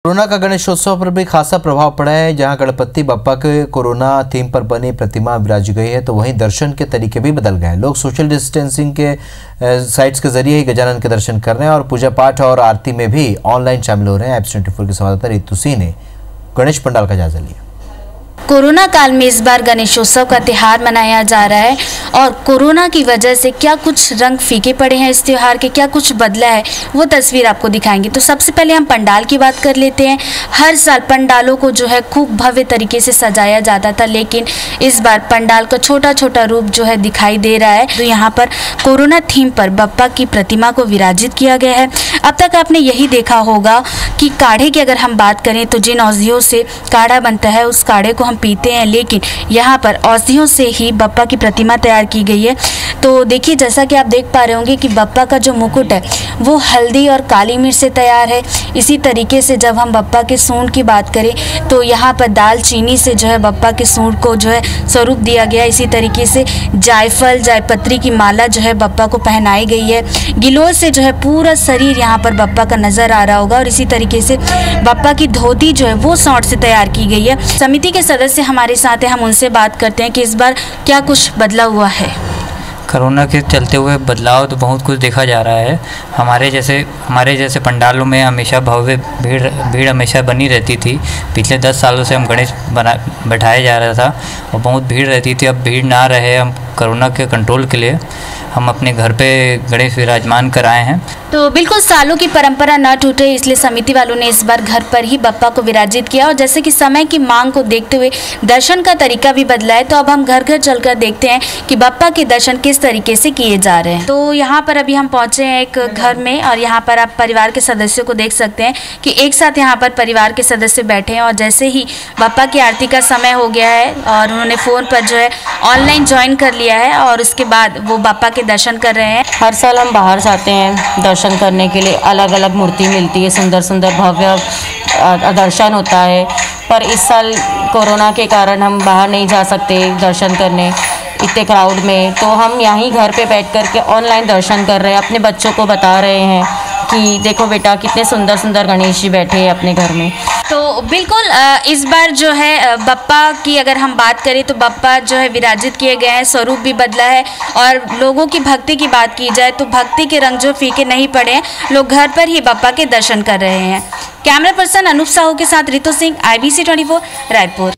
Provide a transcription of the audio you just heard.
Corona का गणेशोत्सव पर भी खासा प्रभाव पड़ा है। जहां गणपति बप्पा के कोरोना थीम पर बनी प्रतिमा विराजी गई है, तो वहीं दर्शन के तरीके भी बदल गए हैं। लोग सोशल डिस्टेंसिंग के साइट्स के जरिए ही गजानन के दर्शन कर रहे हैं और पूजा पाठ और आरती में भी ऑनलाइन शामिल हो रहे हैं। एब्स 24 के संवाददाता रितु सिंह ने गणेश पंडाल का जायजा लिया। कोरोना काल में इस बार गणेशोत्सव का त्यौहार मनाया जा रहा है और कोरोना की वजह से क्या कुछ रंग फीके पड़े हैं इस त्यौहार के, क्या कुछ बदला है, वो तस्वीर आपको दिखाएंगे। तो सबसे पहले हम पंडाल की बात कर लेते हैं। हर साल पंडालों को जो है खूब भव्य तरीके से सजाया जाता था, लेकिन इस बार पंडाल का छोटा छोटा रूप जो है दिखाई दे रहा है। तो यहाँ पर कोरोना थीम पर बप्पा की प्रतिमा को विराजित किया गया है। अब तक आपने यही देखा होगा कि काढ़े की अगर हम बात करें तो जिन औषधियों से काढ़ा बनता है उस काढ़े को हम पीते हैं, लेकिन यहाँ पर औषधियों से ही बप्पा की प्रतिमा तैयार की गई है। तो देखिए, जैसा कि आप देख पा रहे होंगे कि बप्पा का जो मुकुट है वो हल्दी और काली मिर्च से तैयार है। इसी तरीके से जब हम बप्पा के सूंड की बात करें तो यहाँ पर दालचीनी से जो है बप्पा के सूंड को जो है स्वरूप दिया गया। इसी तरीके से जायफल जायपत्री की माला जो है बप्पा को पहनाई गई है। गिलोय से जो है पूरा शरीर यहाँ पर बप्पा का नजर आ रहा होगा और इसी तरीके से बप्पा की धोती जो है वो सौंठ से तैयार की गई है। समिति के सदस्य हमारे साथ हैं, हम उनसे बात करते हैं कि इस बार क्या कुछ बदला हुआ है। कोरोना के चलते हुए बदलाव तो बहुत कुछ देखा जा रहा है। हमारे जैसे पंडालों में हमेशा भव्य भीड़ हमेशा बनी रहती थी। पिछले 10 सालों से हम गणेश बैठाया जा रहा था और बहुत भीड़ रहती थी। अब भीड़ ना रहे, हम कोरोना के कंट्रोल के लिए हम अपने घर पे गणेश विराजमान कराए हैं। तो बिल्कुल सालों की परंपरा न टूटे, इसलिए समिति वालों ने इस बार घर पर ही बप्पा को विराजित किया। और जैसे कि समय की मांग को देखते हुए दर्शन का तरीका भी बदला है, तो अब हम घर घर चलकर देखते हैं कि बप्पा के दर्शन किस तरीके से किए जा रहे हैं। तो यहाँ पर अभी हम पहुँचे हैं एक घर में और यहाँ पर आप परिवार के सदस्यों को देख सकते हैं कि एक साथ यहाँ पर परिवार के सदस्य बैठे हैं। और जैसे ही बप्पा की आरती का समय हो गया है और उन्होंने फ़ोन पर जो है ऑनलाइन ज्वाइन कर लिया है और उसके बाद वो बप्पा के दर्शन कर रहे हैं। हर साल हम बाहर जाते हैं दर्शन करने के लिए, अलग अलग मूर्ति मिलती है, सुंदर सुंदर भव्य दर्शन होता है। पर इस साल कोरोना के कारण हम बाहर नहीं जा सकते दर्शन करने इतने क्राउड में, तो हम यहीं घर पे बैठ कर के ऑनलाइन दर्शन कर रहे हैं। अपने बच्चों को बता रहे हैं कि देखो बेटा कितने सुंदर सुंदर गणेश जी बैठे हैं अपने घर में। तो बिल्कुल इस बार जो है बप्पा की अगर हम बात करें तो बप्पा जो है विराजित किए गए हैं, स्वरूप भी बदला है। और लोगों की भक्ति की बात की जाए तो भक्ति के रंग जो फीके नहीं पड़े हैं, लोग घर पर ही बप्पा के दर्शन कर रहे हैं। कैमरा पर्सन अनूप साहू के साथ रितु सिंह, IBC 24 रायपुर।